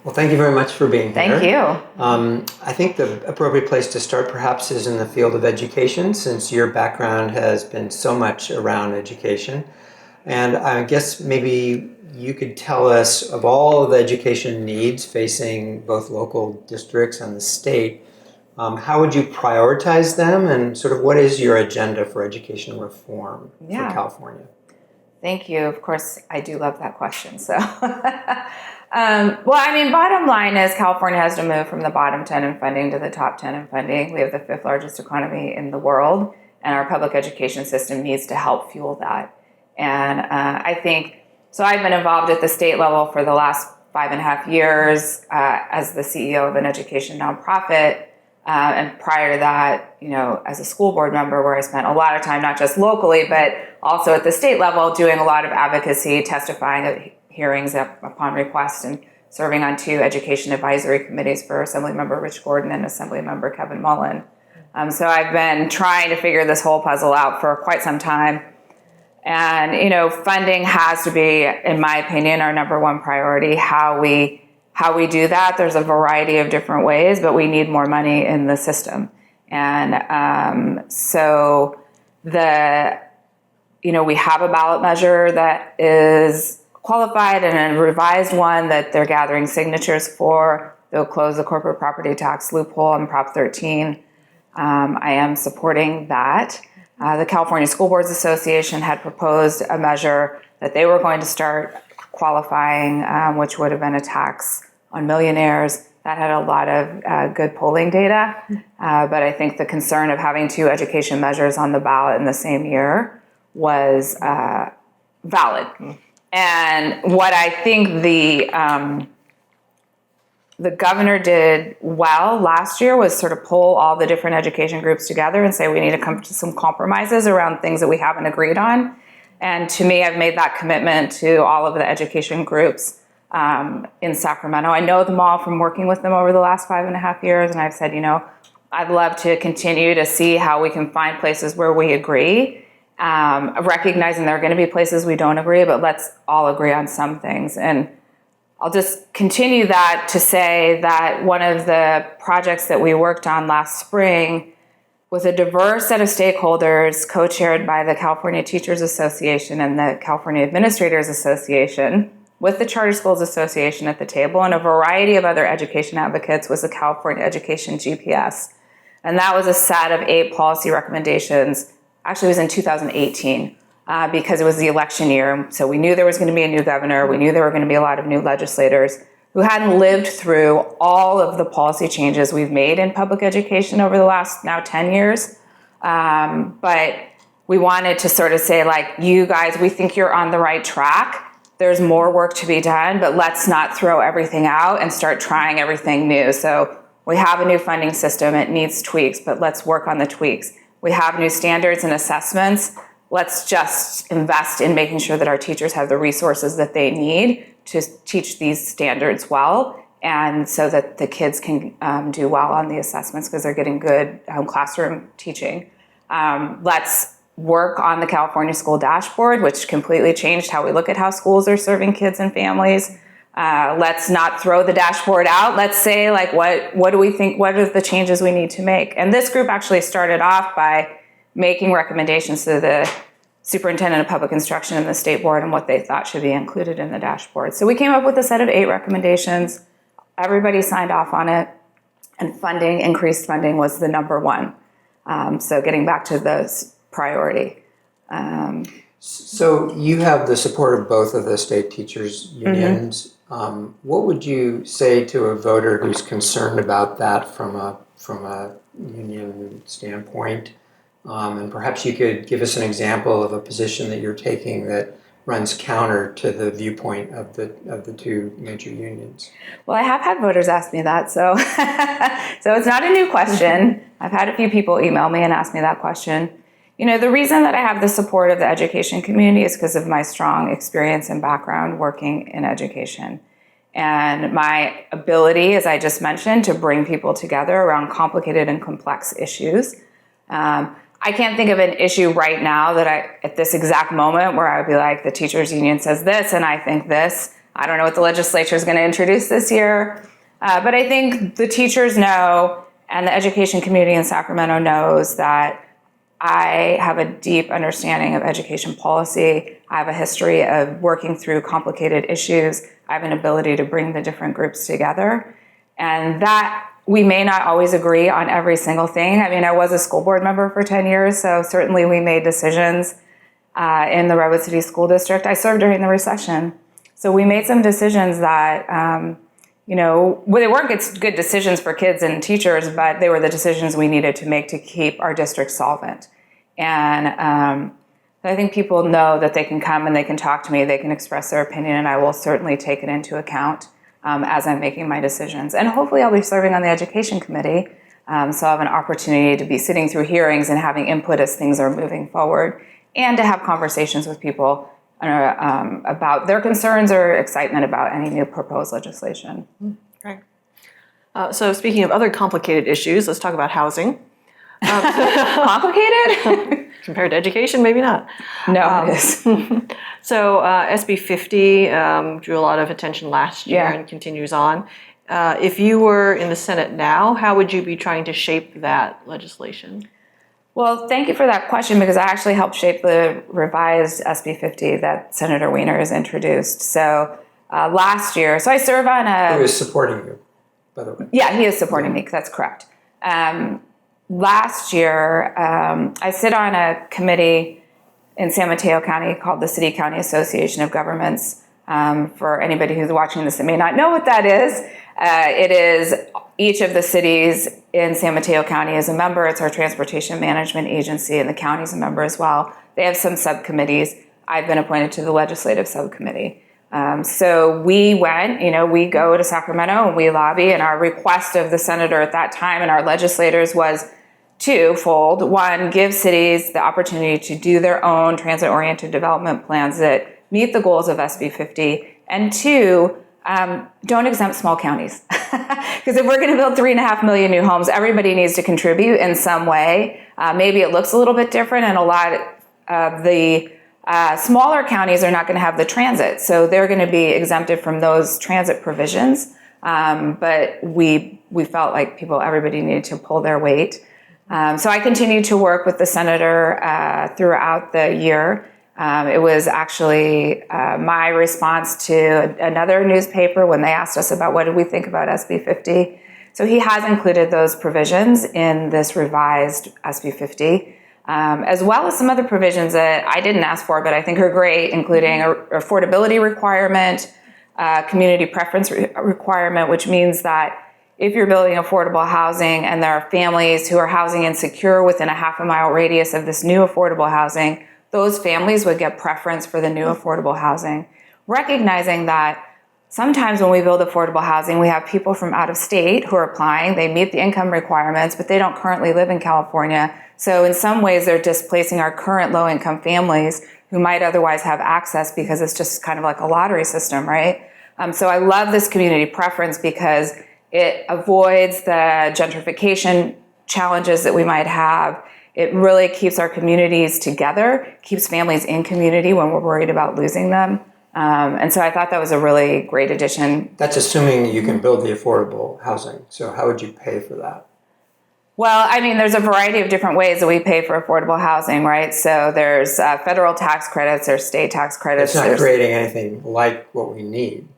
Well, thank you very much for being here. Thank you. I think the appropriate place to start perhaps is in the field of education, since your background has been so much around education. And I guess maybe you could tell us of all of the education needs facing both local districts and the state, how would you prioritize them, and sort of what is your agenda for education reform for California? Thank you. Of course, I do love that question. So, bottom line is California has to move from the bottom 10 in funding to the top 10 in funding. We have the 5th largest economy in the world, and our public education system needs to help fuel that. And I think, so I've been involved at the state level for the last 5.5 years as the CEO of an education nonprofit. And prior to that, as a school board member, where I spent a lot of time, not just locally, but also at the state level, doing a lot of advocacy, testifying at hearings upon request, and serving on 2 education advisory committees for Assemblymember Rich Gordon and Assemblymember Kevin Mullen. So I've been trying to figure this whole puzzle out for quite some time. And, funding has to be, in my opinion, our number one priority. How we do that, there's a variety of different ways, but we need more money in the system. And so we have a ballot measure that is qualified and a revised one that they're gathering signatures for. They'll close the corporate property tax loophole on Prop 13. I am supporting that. The California School Boards Association had proposed a measure that they were going to start qualifying, which would have been a tax on millionaires. That had a lot of good polling data, but I think the concern of having 2 education measures on the ballot in the same year was valid. And what I think the governor did well last year was sort of pull all the different education groups together and say we need to come to some compromises around things that we haven't agreed on. And to me, I've made that commitment to all of the education groups in Sacramento. I know them all from working with them over the last 5.5 years, and I've said, I'd love to continue to see how we can find places where we agree, recognizing there are going to be places we don't agree, but let's all agree on some things. And I'll just continue that to say that one of the projects that we worked on last spring with a diverse set of stakeholders, co-chaired by the California Teachers Association and the California Administrators Association, with the Charter Schools Association at the table, and a variety of other education advocates, was the California Education GPS. And that was a set of 8 policy recommendations. Actually, it was in 2018 because it was the election year. So we knew there was going to be a new governor. We knew there were going to be a lot of new legislators who hadn't lived through all of the policy changes we've made in public education over the last now 10 years. But we wanted to sort of say, you guys, we think you're on the right track. There's more work to be done, but let's not throw everything out and start trying everything new. So we have a new funding system. It needs tweaks, but let's work on the tweaks. We have new standards and assessments. Let's just invest in making sure that our teachers have the resources that they need to teach these standards well, and so that the kids can do well on the assessments because they're getting good classroom teaching. Let's work on the California School Dashboard, which completely changed how we look at how schools are serving kids and families. Let's not throw the dashboard out. Let's say, what do we think, what are the changes we need to make? And this group actually started off by making recommendations to the superintendent of public instruction and the state board and what they thought should be included in the dashboard. So we came up with a set of 8 recommendations. Everybody signed off on it, and increased funding was the number one. So getting back to those priority. So you have the support of both of the state teachers unions. Mm-hmm. What would you say to a voter who's concerned about that from a union standpoint? And perhaps you could give us an example of a position that you're taking that runs counter to the viewpoint of the 2 major unions. Well, I have had voters ask me that, so so it's not a new question. I've had a few people email me and ask me that question. The reason that I have the support of the education community is because of my strong experience and background working in education. And my ability, as I just mentioned, to bring people together around complicated and complex issues. I can't think of an issue right now that at this exact moment where I would be like, the teachers union says this and I think this. I don't know what the legislature is going to introduce this year. But I think the teachers know, and the education community in Sacramento knows, that I have a deep understanding of education policy. I have a history of working through complicated issues. I have an ability to bring the different groups together. And that we may not always agree on every single thing. I mean, I was a school board member for 10 years, so certainly we made decisions in the Redwood City School District. I served during the recession. So we made some decisions that, well, they weren't good decisions for kids and teachers, but they were the decisions we needed to make to keep our district solvent. And I think people know that they can come and they can talk to me, they can express their opinion, and I will certainly take it into account as I'm making my decisions. And hopefully I'll be serving on the education committee, so I'll have an opportunity to be sitting through hearings and having input as things are moving forward, and to have conversations with people about their concerns or excitement about any new proposed legislation. Great. So speaking of other complicated issues, let's talk about housing. Complicated? Compared to education, maybe not. No, it is. So SB 50 drew a lot of attention last year Yeah. and continues on. If you were in the Senate now, how would you be trying to shape that legislation? Well, thank you for that question, because I actually helped shape the revised SB 50 that Senator Weiner has introduced. So last year, so I serve on Who a... is supporting you, by the way? Yeah, he is supporting me. That's correct. Last year, I sit on a committee in San Mateo County called the City County Association of Governments. For anybody who's watching this that may not know what that is, it is each of the cities in San Mateo County is a member. It's our transportation management agency, and the county's a member as well. They have some subcommittees. I've been appointed to the legislative subcommittee. So we went, we go to Sacramento and we lobby, and our request of the senator at that time and our legislators was twofold. One, give cities the opportunity to do their own transit-oriented development plans that meet the goals of SB 50. And two, don't exempt small counties. Because if we're going to build 3.5 million new homes, everybody needs to contribute in some way. Maybe it looks a little bit different, and a lot of the smaller counties are not going to have the transit, so they're going to be exempted from those transit provisions. But we felt like everybody needed to pull their weight. So I continued to work with the senator throughout the year. It was actually my response to another newspaper when they asked us about what did we think about SB 50. So he has included those provisions in this revised SB 50. As well as some other provisions that I didn't ask for, but I think are great, including an affordability requirement, community preference requirement, which means that if you're building affordable housing and there are families who are housing insecure within a half-a-mile radius of this new affordable housing, those families would get preference for the new affordable housing, recognizing that sometimes when we build affordable housing, we have people from out of state who are applying, they meet the income requirements, but they don't currently live in California. So in some ways, they're displacing our current low-income families who might otherwise have access because it's just kind of like a lottery system, right? So I love this community preference because it avoids the gentrification challenges that we might have. It really keeps our communities together, keeps families in community when we're worried about losing them. And so I thought that was a really great addition. That's assuming you can build the affordable housing. So how would you pay for that? Well, I mean, there's a variety of different ways that we pay for affordable housing, right? So there's federal tax credits, there's state tax credits. It's not creating anything like what we need.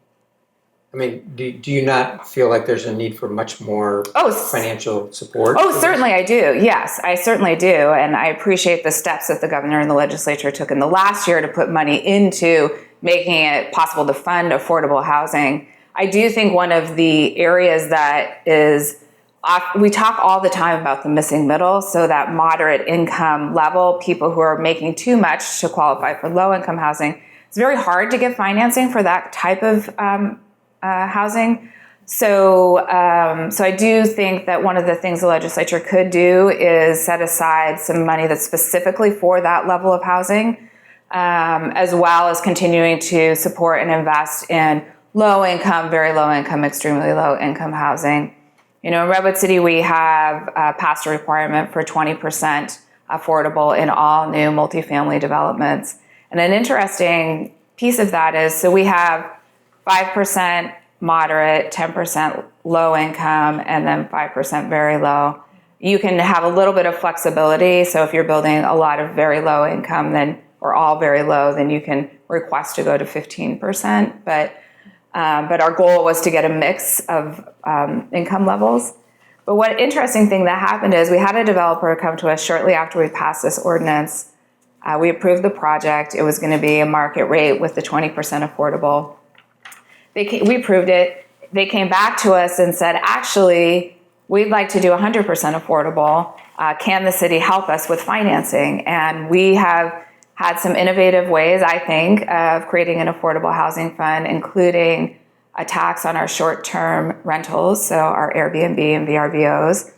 I mean, do you not feel like there's a need for much more financial support? Oh, certainly I do. Yes, I certainly do. And I appreciate the steps that the governor and the legislature took in the last year to put money into making it possible to fund affordable housing. I do think one of the areas that is, we talk all the time about the missing middle, so that moderate income level, people who are making too much to qualify for low income housing. It's very hard to get financing for that type of housing. So I do think that one of the things the legislature could do is set aside some money that's specifically for that level of housing, as well as continuing to support and invest in low income, very low income, extremely low income housing. In Redwood City, we have passed a requirement for 20% affordable in all new multifamily developments. And an interesting piece of that is, so we have 5% moderate, 10% low income, and then 5% very low. You can have a little bit of flexibility. So if you're building a lot of very low income, then or all very low, then you can request to go to 15%. But our goal was to get a mix of income levels. But what interesting thing that happened is we had a developer come to us shortly after we passed this ordinance. We approved the project. It was going to be a market rate with the 20% affordable. We approved it. They came back to us and said, actually, we'd like to do 100% affordable. Can the city help us with financing? And we have had some innovative ways, I think, of creating an affordable housing fund, including a tax on our short-term rentals, so our Airbnb and VRBOs.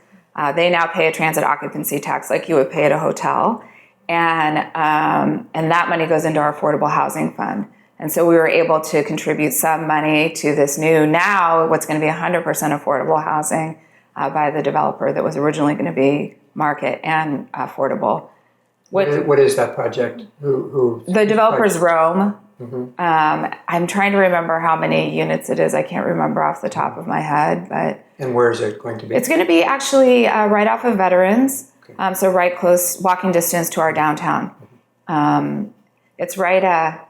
They now pay a transit occupancy tax like you would pay at a hotel. And that money goes into our affordable housing fund. And so we were able to contribute some money to this new, now what's going to be 100% affordable housing by the developer that was originally going to be market and affordable. What is that project? Who the developer's Rome. I'm trying to remember how many units it is. I can't remember off the top of my head, but. And where is it going to be? It's going to be actually right off of Veterans, so right close walking distance to our downtown. It's right.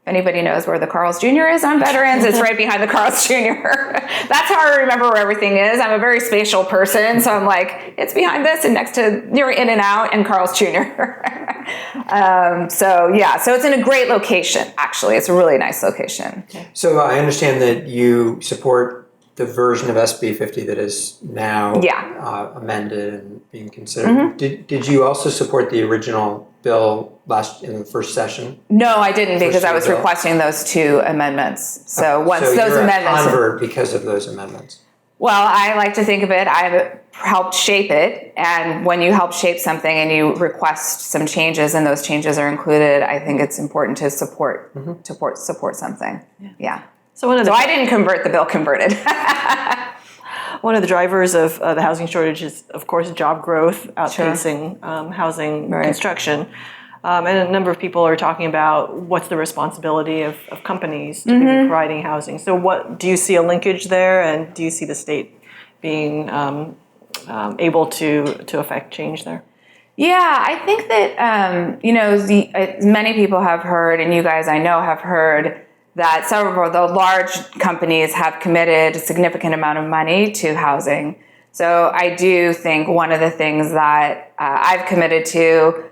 If anybody knows where the Carl's Jr. is on Veterans, it's right behind the Carl's Jr. That's how I remember where everything is. I'm a very spatial person, so I'm like, it's behind this and next to near In-N-Out and Carl's Jr. So it's in a great location, actually. It's a really nice location. So I understand that you support the version of SB 50 that is now amended and being considered. Did you also support the original bill in the first session? No, I didn't, because I was requesting those two amendments. So once those you're amendments, a convert because of those amendments. Well, I like to think of it, I've helped shape it, and when you help shape something and you request some changes and those changes are included, I think it's important to support something. Yeah. So I didn't convert, the bill converted. One of the drivers of the housing shortage is, of course, job growth outpacing housing construction. And a number of people are talking about what's the responsibility of companies to be providing housing. So what do you see a linkage there, and do you see the state being able to affect change there? Yeah, I think that, many people have heard, and you guys I know have heard, that several of the large companies have committed a significant amount of money to housing. So I do think one of the things that I've committed to,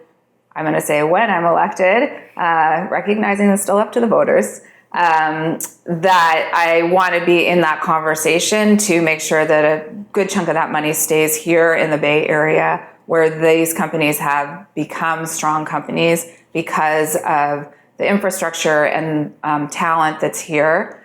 I'm going to say when I'm elected, recognizing it's still up to the voters, that I want to be in that conversation to make sure that a good chunk of that money stays here in the Bay Area, where these companies have become strong companies because of the infrastructure and talent that's here.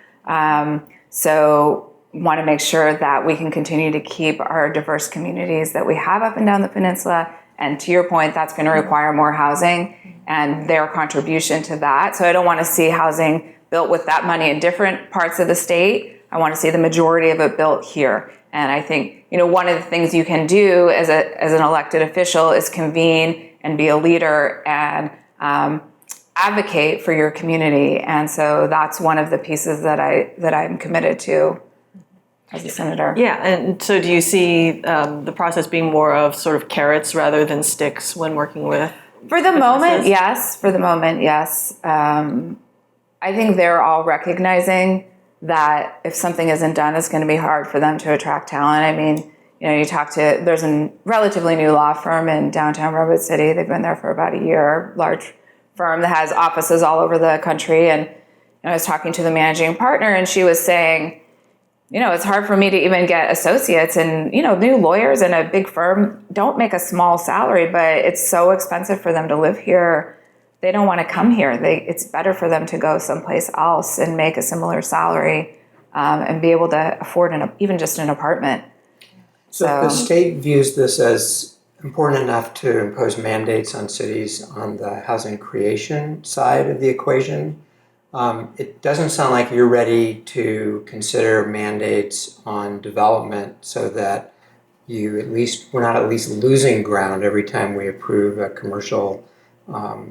So want to make sure that we can continue to keep our diverse communities that we have up and down the peninsula. And to your point, that's going to require more housing and their contribution to that. So I don't want to see housing built with that money in different parts of the state. I want to see the majority of it built here. And I think, one of the things you can do as an elected official is convene and be a leader and advocate for your community. And so that's one of the pieces that I'm committed to as a senator. Yeah, and so do you see the process being more of sort of carrots rather than sticks when working with For the moment, yes. I think they're all recognizing that if something isn't done, it's going to be hard for them to attract talent. I mean, there's a relatively new law firm in downtown Redwood City. They've been there for about a year, large firm that has offices all over the country. And I was talking to the managing partner, and she was saying, it's hard for me to even get associates, and, new lawyers in a big firm don't make a small salary, but it's so expensive for them to live here. They don't want to come here. It's better for them to go someplace else and make a similar salary and be able to afford even just an apartment. So the state views this as important enough to impose mandates on cities on the housing creation side of the equation. It doesn't sound like you're ready to consider mandates on development so that we're not at least losing ground every time we approve a commercial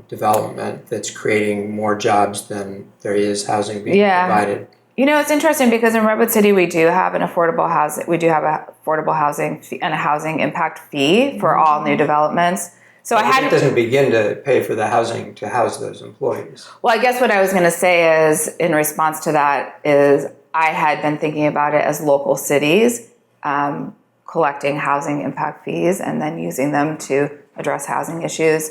development that's creating more jobs than there is housing being provided. It's interesting because in Redwood City we do have an affordable housing. We do have a affordable housing fee and a housing impact fee for all new developments. So it doesn't begin to pay for the housing to house those employees. Well, I guess what I was going to say is, in response to that, is I had been thinking about it as local cities collecting housing impact fees and then using them to address housing issues.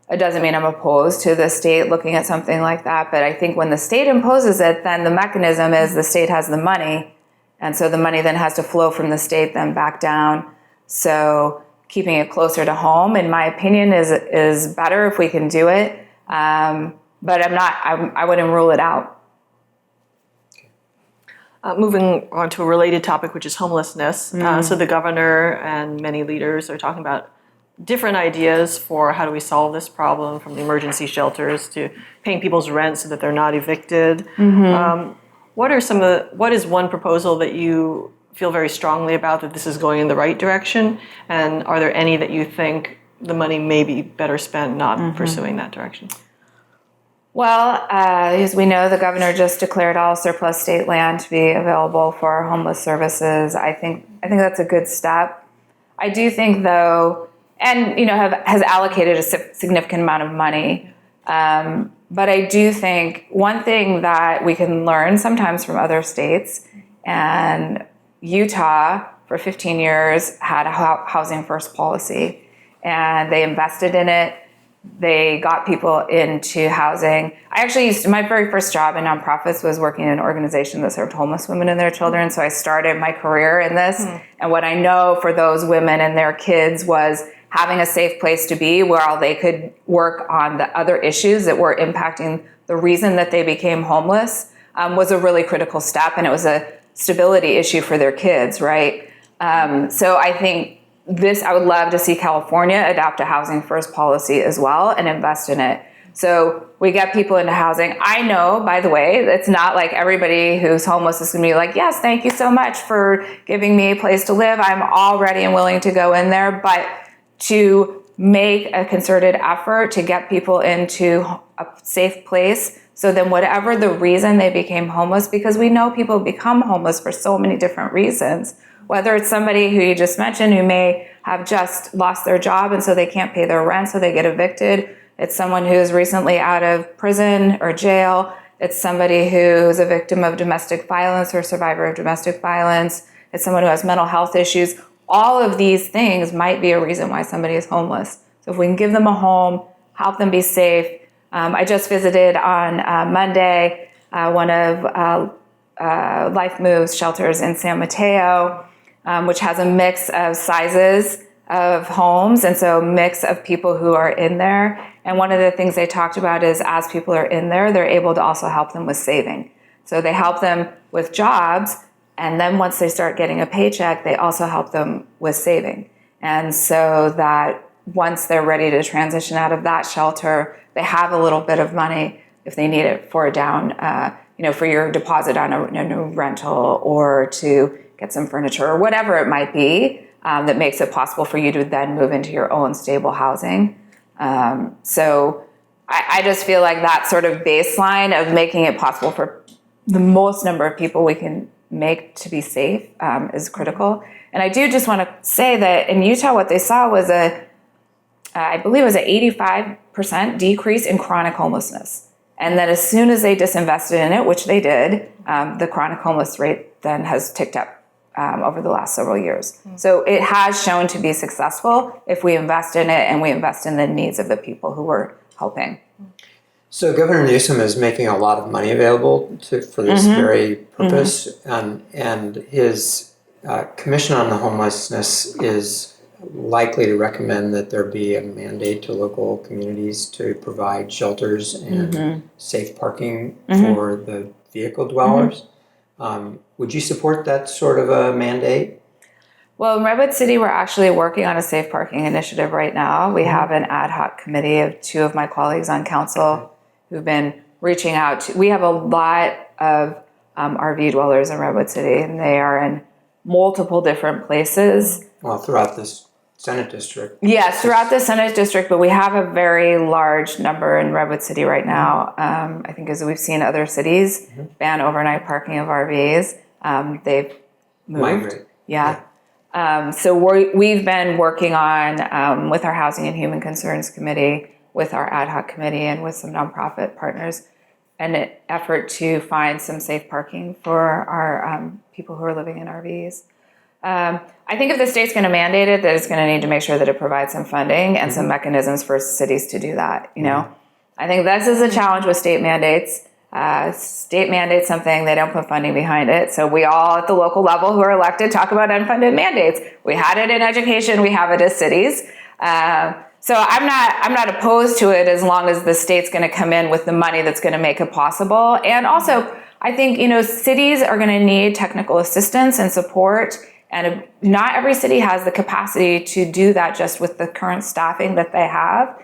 It doesn't mean I'm opposed to the state looking at something like that, but I think when the state imposes it, then the mechanism is the state has the money, and so the money then has to flow from the state then back down. So keeping it closer to home, in my opinion, is better if we can do it. But I wouldn't rule it out. Moving on to a related topic, which is homelessness. So the governor and many leaders are talking about different ideas for how do we solve this problem, from the emergency shelters to paying people's rent so that they're not evicted. What is one proposal that you feel very strongly about, that this is going in the right direction? And are there any that you think the money may be better spent not pursuing that direction? Well, as we know, the governor just declared all surplus state land to be available for homeless services. I think that's a good step. I do think, though, and has allocated a significant amount of money. But I do think one thing that we can learn sometimes from other states, and Utah for 15 years had a housing first policy, and they invested in it. They got people into housing. I actually my very first job in nonprofits was working in an organization that served homeless women and their children. So I started my career in this. And what I know for those women and their kids was having a safe place to be where they could work on the other issues that were impacting the reason that they became homeless was a really critical step. And it was a stability issue for their kids, right? So I think I would love to see California adopt a housing first policy as well and invest in it. So we get people into housing. I know, by the way, it's not like everybody who's homeless is going to be like, yes, thank you so much for giving me a place to live. I'm all ready and willing to go in there. But to make a concerted effort to get people into a safe place, so then whatever the reason they became homeless, because we know people become homeless for so many different reasons, whether it's somebody who you just mentioned who may have just lost their job and so they can't pay their rent, so they get evicted. It's someone who's recently out of prison or jail. It's somebody who's a victim of domestic violence or survivor of domestic violence. It's someone who has mental health issues. All of these things might be a reason why somebody is homeless. So if we can give them a home, help them be safe. I just visited on Monday one of Life Moves shelters in San Mateo, which has a mix of sizes of homes, and so a mix of people who are in there. And one of the things they talked about is as people are in there, they're able to also help them with saving. So they help them with jobs, and then once they start getting a paycheck, they also help them with saving. And so that once they're ready to transition out of that shelter, they have a little bit of money if they need it for a down, for your deposit on a new rental, or to get some furniture or whatever it might be, that makes it possible for you to then move into your own stable housing. So I just feel like that sort of baseline of making it possible for the most number of people we can make to be safe is critical. And I do just want to say that in Utah, what they saw was I believe it was an 85% decrease in chronic homelessness. And that as soon as they disinvested in it, which they did, the chronic homeless rate then has ticked up over the last several years. So it has shown to be successful if we invest in it and we invest in the needs of the people who we're helping. So Governor Newsom is making a lot of money available for this very purpose, and his Commission on the Homelessness is likely to recommend that there be a mandate to local communities to provide shelters and safe parking for the vehicle dwellers. Would you support that sort of a mandate? Well, in Redwood City, we're actually working on a safe parking initiative right now. We have an ad hoc committee of two of my colleagues on council who've been reaching out. We have a lot of RV dwellers in Redwood City, and they are in multiple different places. Well, throughout this Senate district. Yes, throughout the Senate district, but we have a very large number in Redwood City right now. I think as we've seen other cities ban overnight parking of RVs, they've moved. Migrate. Yeah. So we've been working on, with our Housing and Human Concerns Committee, with our ad hoc committee, and with some nonprofit partners, an effort to find some safe parking for our people who are living in RVs. I think if the state's going to mandate it, that it's going to need to make sure that it provides some funding and some mechanisms for cities to do that. You know, I think this is a challenge with state mandates. State mandates something, they don't put funding behind it. So we all at the local level who are elected talk about unfunded mandates. We had it in education, we have it as cities. So I'm not opposed to it as long as the state's going to come in with the money that's going to make it possible. And also, I think, cities are going to need technical assistance and support. And not every city has the capacity to do that just with the current staffing that they have.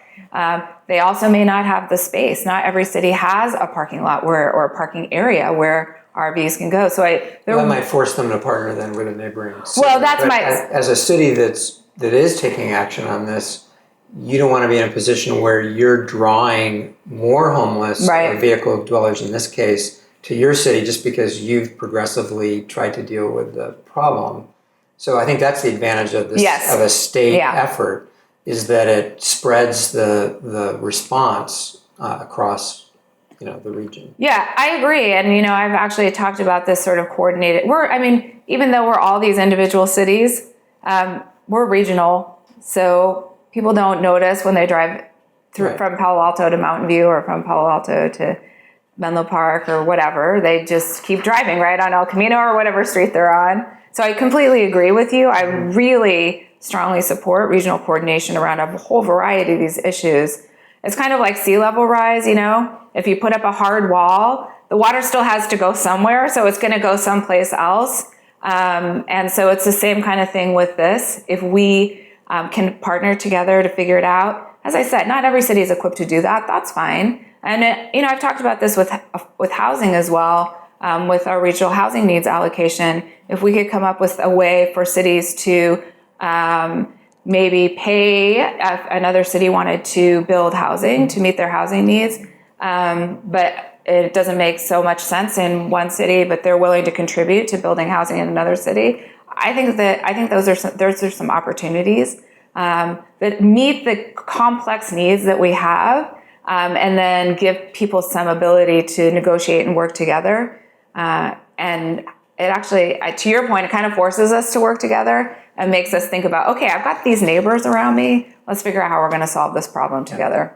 They also may not have the space. Not every city has a parking lot or a parking area where RVs can go. So that might force them to partner then with a neighboring city. Well, that's as a city that is taking action on this, you don't want to be in a position where you're drawing more homeless or vehicle dwellers in this case to your city just because you've progressively tried to deal with the problem. So I think that's the advantage of this of a state effort, is that it spreads the response across the region. Yeah, I agree. And I've actually talked about this sort of coordinated. Even though we're all these individual cities, we're regional. So people don't notice when they drive through from Palo Alto to Mountain View or from Palo Alto to Menlo Park or whatever. They just keep driving right on El Camino or whatever street they're on. So I completely agree with you. I really strongly support regional coordination around a whole variety of these issues. It's kind of like sea level rise, If you put up a hard wall, the water still has to go somewhere, so it's going to go someplace else. And so it's the same kind of thing with this. If we can partner together to figure it out, as I said, not every city is equipped to do that. That's fine. And I've talked about this with housing as well. With our regional housing needs allocation, if we could come up with a way for cities to maybe pay if another city wanted to build housing to meet their housing needs, but it doesn't make so much sense in one city, but they're willing to contribute to building housing in another city. I think those are some opportunities that meet the complex needs that we have, and then give people some ability to negotiate and work together. And it actually, to your point, it kind of forces us to work together and makes us think about, okay, I've got these neighbors around me. Let's figure out how we're going to solve this problem together.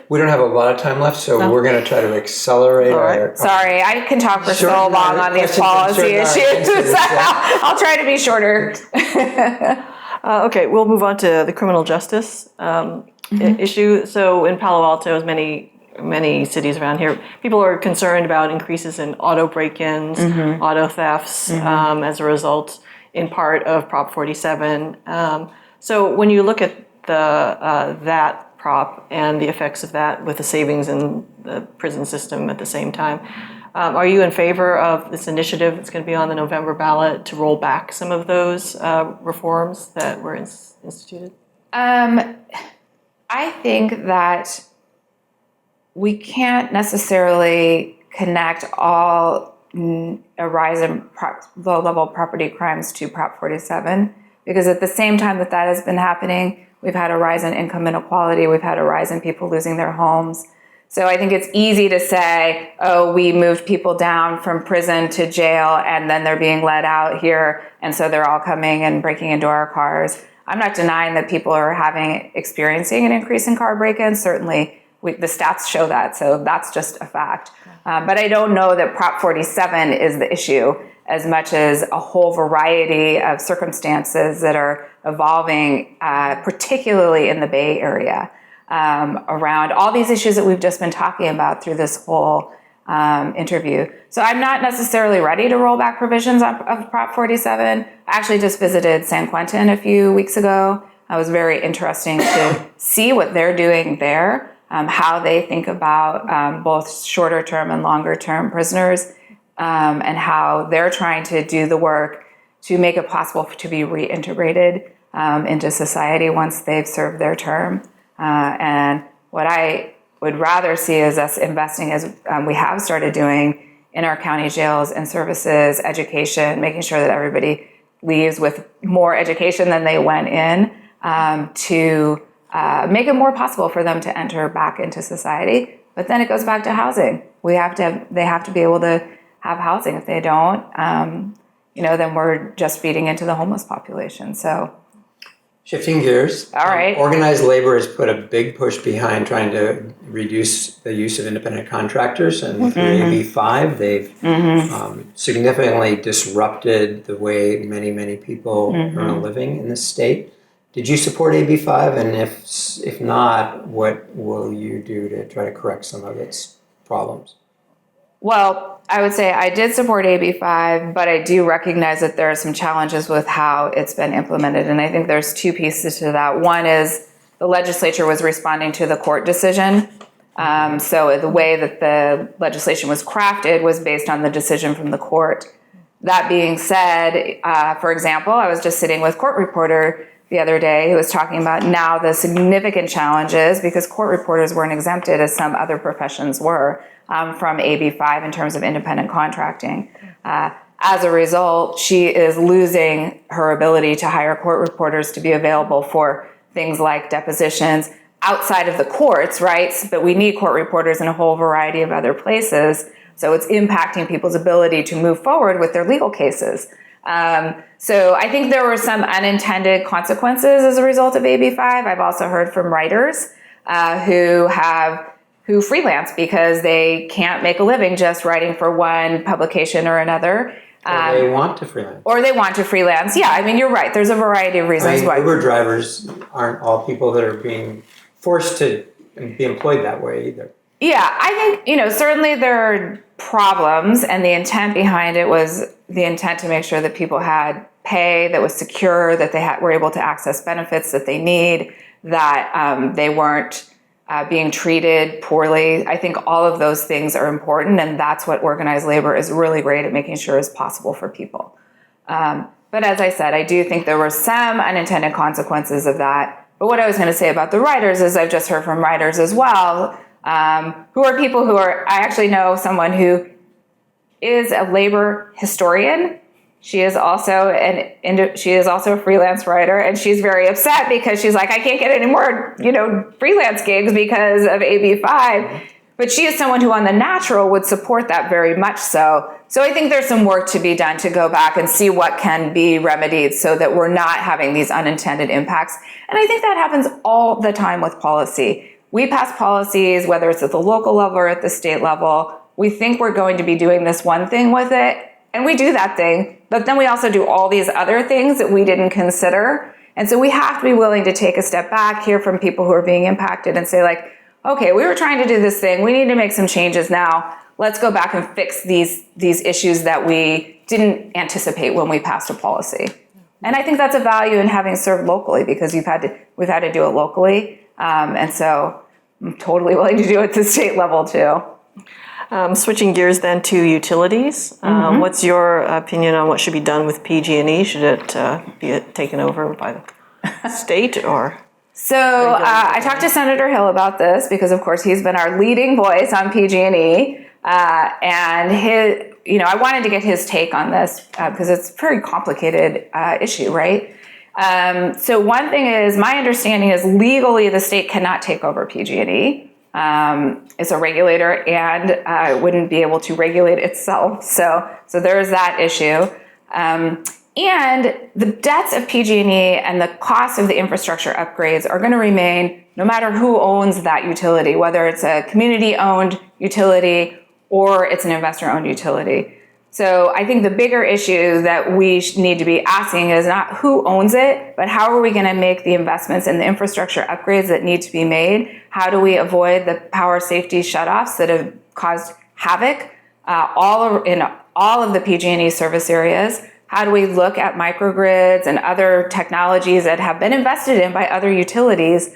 We don't have a lot of time left, so we're going to try to accelerate. Sorry, I can talk for so long on these policy issues. I'll try to be shorter. Okay, we'll move on to the criminal justice issue. So in Palo Alto, as many cities around here, people are concerned about increases in auto break-ins, auto thefts, as a result, in part of Prop 47. So when you look at that prop and the effects of that with the savings in the prison system at the same time, are you in favor of this initiative that's going to be on the November ballot to roll back some of those reforms that were instituted? I think that we can't necessarily connect all a rise in low-level property crimes to Prop 47, because at the same time that has been happening, we've had a rise in income inequality, we've had a rise in people losing their homes. So I think it's easy to say, oh, we moved people down from prison to jail and then they're being let out here, and so they're all coming and breaking into our cars. I'm not denying that people are experiencing an increase in car break-ins. Certainly, the stats show that, so that's just a fact. But I don't know that Prop 47 is the issue as much as a whole variety of circumstances that are evolving, particularly in the Bay Area, around all these issues that we've just been talking about through this whole interview. So I'm not necessarily ready to roll back provisions of Prop 47. I actually just visited San Quentin a few weeks ago. It was very interesting to see what they're doing there. How they think about both shorter term and longer term prisoners, and how they're trying to do the work to make it possible to be reintegrated. into society once they've served their term. And what I would rather see is us investing, as we have started doing, in our county jails and services, education, making sure that everybody leaves with more education than they went in, to make it more possible for them to enter back into society. But then it goes back to housing. They have to be able to have housing. If they don't, then we're just feeding into the homeless population. So, shifting gears. All right. Organized labor has put a big push behind trying to reduce the use of independent contractors, and through AB5, they've significantly disrupted the way many people earn a living in this state. Did you support AB5, and if not, what will you do to try to correct some of its problems? Well, I would say I did support AB5, but I do recognize that there are some challenges with how it's been implemented. And I think there's two pieces to that. One is the legislature was responding to the court decision. So the way that the legislation was crafted was based on the decision from the court. That being said, for example, I was just sitting with court reporter the other day who was talking about now the significant challenges, because court reporters weren't exempted as some other professions were, from AB5 in terms of independent contracting. As a result, she is losing her ability to hire court reporters to be available for things like depositions outside of the courts, right? But we need court reporters in a whole variety of other places. So it's impacting people's ability to move forward with their legal cases. So I think there were some unintended consequences as a result of AB5. I've also heard from writers who freelance because they can't make a living just writing for one publication or another. Or they want to freelance. Or they want to freelance. Yeah, I mean, you're right. There's a variety of reasons why. Uber drivers aren't all people that are being forced to be employed that way either. Yeah, I think, certainly there are problems, and the intent behind it was the intent to make sure that people had pay that was secure, that they were able to access benefits that they need, that they weren't being treated poorly. I think all of those things are important, and that's what organized labor is really great at making sure is possible for people. But as I said, I do think there were some unintended consequences of that. But what I was going to say about the writers is I've just heard from writers as well, who are people who are, I actually know someone who is a labor historian. She is also a freelance writer, and she's very upset because she's like, I can't get any more, freelance gigs because of AB5. But she is someone who on the natural would support that very much so. So I think there's some work to be done to go back and see what can be remedied so that we're not having these unintended impacts. And I think that happens all the time with policy. We pass policies, whether it's at the local level or at the state level. We think we're going to be doing this one thing with it, and we do that thing, but then we also do all these other things that we didn't consider. And so we have to be willing to take a step back, hear from people who are being impacted, and say, like, okay, we were trying to do this thing. We need to make some changes now. Let's go back and fix these issues that we didn't anticipate when we passed a policy. And I think that's a value in having served locally, because we've had to do it locally. And so I'm totally willing to do it at the state level too. Switching gears then to utilities. What's your opinion on what should be done with PG&E? Should it be taken over by the state or? So I talked to Senator Hill about this because, of course, he's been our leading voice on PG&E, and I wanted to get his take on this because it's a very complicated issue, right? So one thing is, my understanding is legally the state cannot take over PG&E. It's a regulator and wouldn't be able to regulate itself. So there's that issue. And the debts of PG&E and the cost of the infrastructure upgrades are going to remain no matter who owns that utility, whether it's a community-owned utility or it's an investor-owned utility. So I think the bigger issue that we need to be asking is not who owns it, but how are we going to make the investments and the infrastructure upgrades that need to be made? How do we avoid the power safety shutoffs that have caused havoc in all of the PG&E service areas? How do we look at microgrids and other technologies that have been invested in by other utilities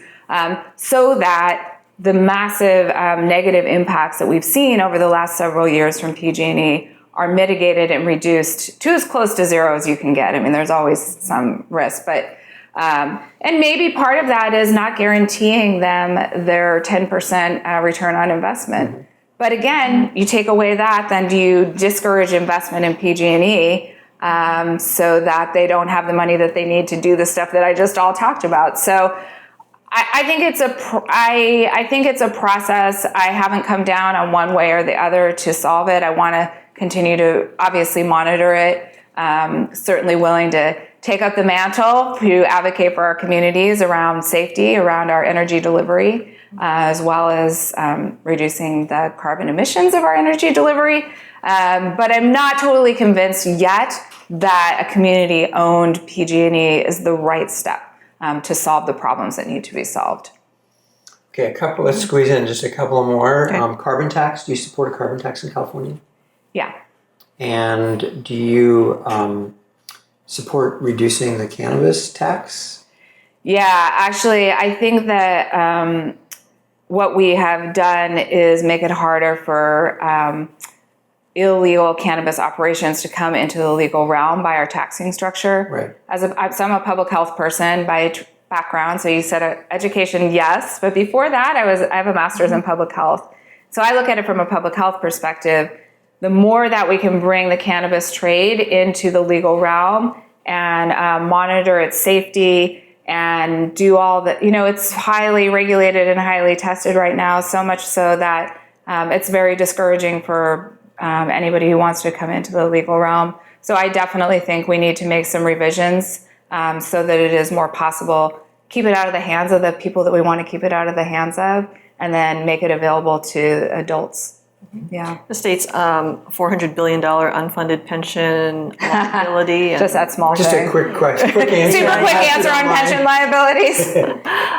so that the massive negative impacts that we've seen over the last several years from PG&E are mitigated and reduced to as close to zero as you can get. I mean, there's always some risk, but And maybe part of that is not guaranteeing them their 10% return on investment. Mm-hmm. But again, you take away that, then do you discourage investment in PG&E so that they don't have the money that they need to do the stuff that I just all talked about? So I think it's a process. I haven't come down on one way or the other to solve it. I want to continue to obviously monitor it. Certainly willing to take up the mantle to advocate for our communities around safety, around our energy delivery, as well as reducing the carbon emissions of our energy delivery. But I'm not totally convinced yet that a community-owned PG&E is the right step to solve the problems that need to be solved. Okay, let's squeeze in just a couple more. Okay. Carbon tax, do you support a carbon tax in California? Yeah. And do you support reducing the cannabis tax? Yeah, actually, I think that what we have done is make it harder for illegal cannabis operations to come into the legal realm by our taxing structure. Right. So I'm a public health person by background. So you said education, yes, but before that, I have a master's in public health. So I look at it from a public health perspective. The more that we can bring the cannabis trade into the legal realm and monitor its safety and do all that, it's highly regulated and highly tested right now, so much so that it's very discouraging for anybody who wants to come into the legal realm. So I definitely think we need to make some revisions so that it is more possible, keep it out of the hands of the people that we want to keep it out of the hands of, and then make it available to adults. Yeah. The state's $400 billion unfunded pension liability. Just that small Just thing. a quick question. Quick answer. Super quick answer on pension liabilities.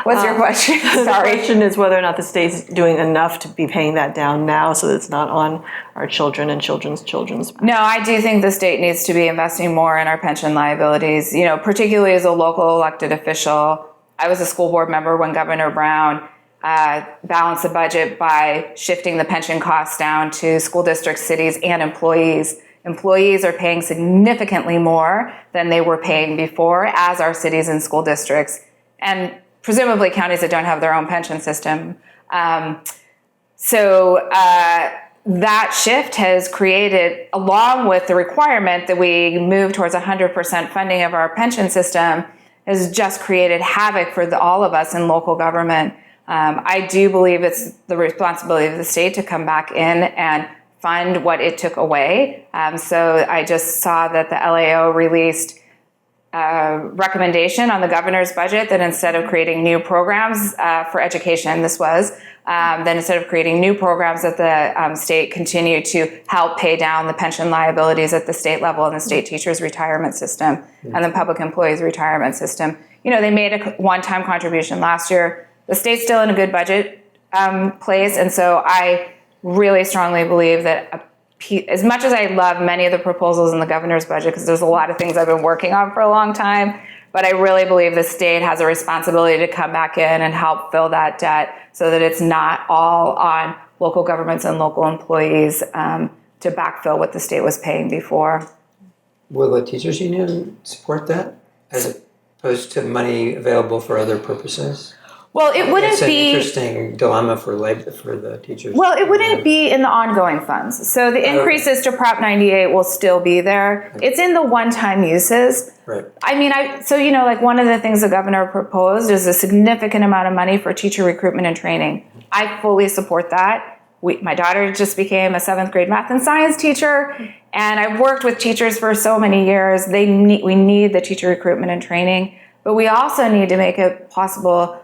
What's your question? Sorry. The question is whether or not the state's doing enough to be paying that down now so that it's not on our children and children's children's. No, I do think the state needs to be investing more in our pension liabilities, particularly as a local elected official. I was a school board member when Governor Brown balance the budget by shifting the pension costs down to school districts, cities, and employees. Employees are paying significantly more than they were paying before, as are cities and school districts, and presumably counties that don't have their own pension system. So that shift has created, along with the requirement that we move towards 100% funding of our pension system, has just created havoc for all of us in local government. I do believe it's the responsibility of the state to come back in and fund what it took away. So I just saw that the LAO released a recommendation on the governor's budget that instead of creating new programs for education, then instead of creating new programs that the state continue to help pay down the pension liabilities at the state level and the state teachers' retirement system and the public employees' retirement system. They made a one-time contribution last year. The state's still in a good budget place, and so I really strongly believe that as much as I love many of the proposals in the governor's budget, because there's a lot of things I've been working on for a long time, but I really believe the state has a responsibility to come back in and help fill that debt so that it's not all on local governments and local employees to backfill what the state was paying before. Will the teachers union support that as opposed to money available for other purposes? Well, it wouldn't it's an be interesting dilemma for the teachers. Well, it wouldn't be in the ongoing funds. So the increases to Prop 98 will still be there. It's in the one-time uses. Right. I mean, one of the things the governor proposed is a significant amount of money for teacher recruitment and training. I fully support that. My daughter just became a 7th grade math and science teacher, and I've worked with teachers for so many years. We need the teacher recruitment and training, but we also need to make it possible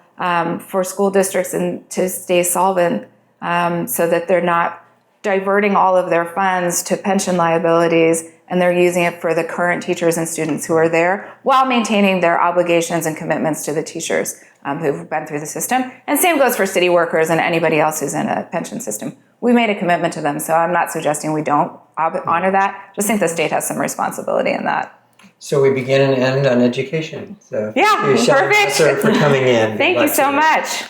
for school districts to stay solvent so that they're not diverting all of their funds to pension liabilities and they're using it for the current teachers and students who are there while maintaining their obligations and commitments to the teachers who've been through the system. And same goes for city workers and anybody else who's in a pension system. We made a commitment to them, so I'm not suggesting we don't honor that. Just think the state has some responsibility in that. So we begin and end on education. So yeah, thank you, Shelly perfect. Masur, for coming in. Thank you so much.